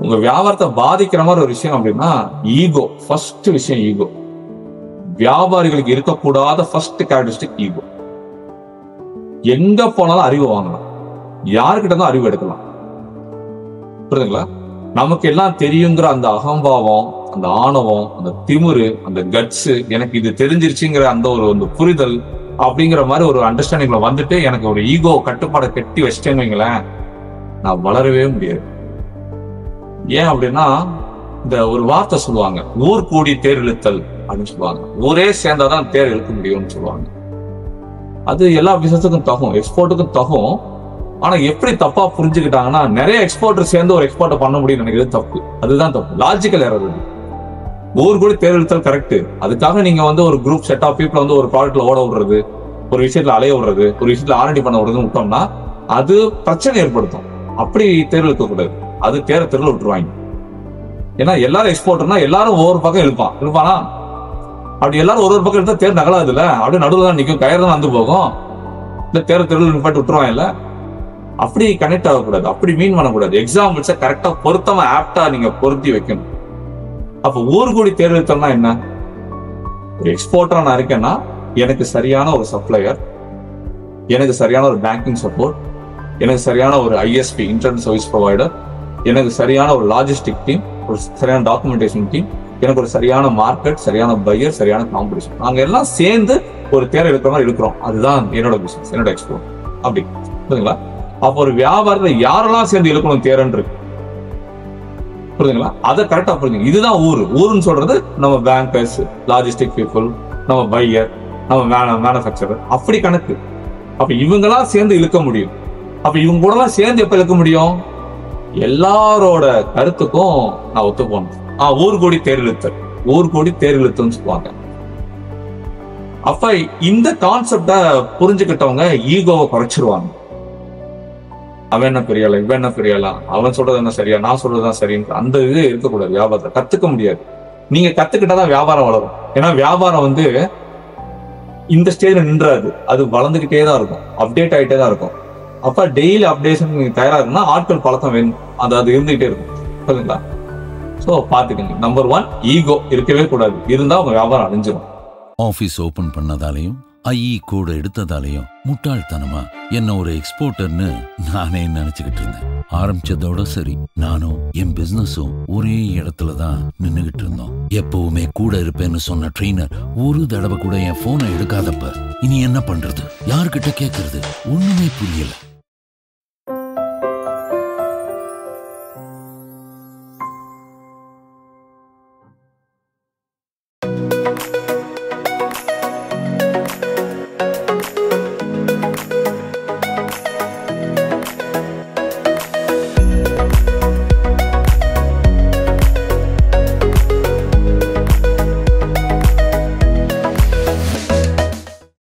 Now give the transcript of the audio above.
உங்க வியாபாரத்தை பாதிக்கிற மாதிரி ஒரு விஷயம் அப்படின்னா ஈகோ. ஃபர்ஸ்ட் விஷயம் ஈகோ. வியாபாரிகளுக்கு இருக்கக்கூடாத ஃபர்ஸ்ட் கேரக்டரிஸ்டிக் ஈகோ. எங்க போனாலும் அறிவு வாங்கலாம், யாருக்கிட்ட தான் அறிவு எடுக்கலாம். புரியுதுங்களா? நமக்கு எல்லாம் தெரியுங்கிற அந்த அகம்பாவம், அந்த ஆணவம், அந்த திமிரு, அந்த கட்ஸ், எனக்கு இது தெரிஞ்சிருச்சுங்கிற அந்த ஒரு புரிதல் அப்படிங்கிற மாதிரி ஒரு அண்டர்ஸ்டாண்டிங்ல வந்துட்டு எனக்கு ஒரு ஈகோ கட்டுப்பாடை கட்டி வச்சிட்டேன்னு வைங்களேன், நான் வளரவே முடியாது. ஏன் அப்படின்னா, இந்த ஒரு வார்த்தை சொல்லுவாங்க, ஊர் கூடி தேர் இழுத்தல் அப்படின்னு சொல்லுவாங்க. ஊரே சேர்ந்தாதான் தேர் இழுக்க முடியும்னு சொல்லுவாங்க. அது எல்லா பிசினஸுக்கும் தகும், எக்ஸ்போர்ட்டுக்கும் தகும். ஆனா எப்படி தப்பா புரிஞ்சுக்கிட்டாங்கன்னா, நிறைய எக்ஸ்போர்ட்டர் சேர்ந்து ஒரு எக்ஸ்போர்ட் பண்ண முடியும்னு நினைக்கிறது தப்பு. அதுதான் தப்பு. Logical error. ஊர் கூட தேர் இழுத்தல் கரெக்ட். அதுக்காக நீங்க ஒரு குரூப் செட் ஆஃப் பீப்புள் ஒரு ப்ராடக்ட்ல ஓட விடுறது, ஒரு விஷயத்துல அலைய விடுறது, ஒரு விஷயத்துல ஆர்என்டி பண்ண விடுறதுன்னு விட்டோம்னா அது பிரச்சனை ஏற்படுத்தும். அப்படி தேர் இழுக்க கூடாது. அது தேரை தெருல விட்டுருவாங்க. ஏன்னா எல்லாரும் எக்ஸ்போர்ட்டர்னா எல்லாரும் ஒவ்வொரு பக்கம் இருப்பானா? அப்படி எல்லாரும் ஒரு பக்கம் எடுத்தா தேர் நகலாது இல்ல, அப்படியே நடுவில் தான் நிற்கும், கயிறு தான் வந்து போகும். இல்ல தேரை தெருவில் நிப்பாட்டி விட்டுருவாங்க இல்ல. அப்படி கனெக்ட் ஆகக்கூடாது, அப்படி மீன் பண்ணக்கூடாது. எக்ஸாம்பிள்ஸை கரெக்டா பொருத்தமா ஆப்டா நீங்க பொருத்தி வைக்கணும். அப்ப ஊர் கூடி தேர் இழுத்தல்னா என்ன? ஒரு எக்ஸ்போர்ட்டரா நான் இருக்கேன்னா எனக்கு சரியான ஒரு சப்ளையர், எனக்கு சரியான ஒரு பேங்கிங் சப்போர்ட், எனக்கு சரியான ஒரு ஐஎஸ்பி இன்டர்நெட் சர்வீஸ் ப்ரொவைடர், எனக்கு சரியான ஒரு லாஜிஸ்டிக் டீம், ஒரு சரியான டாக்குமெண்டேஷன் டீம், எனக்கு ஒரு சரியான மார்க்கெட், சரியான பையர், சரியான காம்படிஷன், நாங்க எல்லாம் சேர்ந்து ஒரு தேரை எடுக்கிற மாதிரி எடுக்கிறோம். அதுதான் என்னோட பிசினஸ், என்னோட எக்ஸ்போர்ட். அப்படி புரியுதுங்களா? அப்போ ஒரு வியாபாரத்தை யாரெல்லாம் சேர்ந்து இழுக்கணும் தேரன் இருக்கு. புரியுதுங்களா? அதை கரெக்டா புரிஞ்சுங்க. இதுதான் ஊருன்னு சொல்றது நம்ம பேங்கர்ஸ், லாஜிஸ்டிக் பீப்புள், நம்ம பையர், நம்ம மேனுஃபேக்சரர், அப்படி கணக்கு. அப்ப இவங்கெல்லாம் சேர்ந்து இழுக்க முடியும். அப்ப இவங்க கூட எல்லாம் சேர்ந்து எப்ப இழுக்க முடியும்? எல்லாரோட கருத்துக்கும் நான் ஒத்து போனேன். ஊர் கூடி தேர் இழுத்தல், ஊர் கூடி தேர் இழுத்தல்னு சொல்லுவாங்க. அப்ப இந்த கான்செப்ட புரிஞ்சுக்கிட்டவங்க ஈகோவை குறைச்சிருவாங்க. அவன் என்ன பெரியாளா, இவன் என்ன பெரியாளா, அவன் சொல்றது என்ன சரியா, நான் சொல்றதுதான் சரின்னு அந்த இது இருக்கக்கூடாது. வியாபாரத்தை கத்துக்க முடியாது. நீங்க கத்துக்கிட்டாதான் வியாபாரம் வளரும். ஏன்னா வியாபாரம் இந்த ஸ்டேஜ்ல நின்றாது, அது வளர்ந்துகிட்டே தான் இருக்கும், அப்டேட் ஆகிட்டே தான் இருக்கும். அப்ப டெய்லி அப்டேஷன் நீங்க தயாரா இருக்குன்னா ஆட்கள் பழக்கம் வேணும், அது இருந்துகிட்டே இருக்கும். புரியுதுங்களா? சோ பாத்துக்கங்க. நம்பர் 1, ஈகோ இருக்கவே கூடாது. இருந்தா உங்க வியாபாரம் அழிஞ்சிடும். ஆபீஸ் ஓபன் பண்ணதாலையும் ஐஇ கூட எடுத்ததாலையும் முட்டாள்தனமா என்ன ஒரு எக்ஸ்போர்ட்டர்னு நானே நினைச்சுக்கிட்டு இருந்தேன். ஆரம்பிச்சதோட சரி, நானும் என் பிசினஸும் ஒரே இடத்துல தான் நின்னுகிட்டு இருந்தோம். எப்பவுமே கூட இருப்பேன்னு சொன்ன ட்ரெயினர் ஒரு தடவை கூட என் போனை எடுக்காதப்ப இனி என்ன பண்றது, யார்கிட்ட கேட்கறது, ஒண்ணுமே புரியல.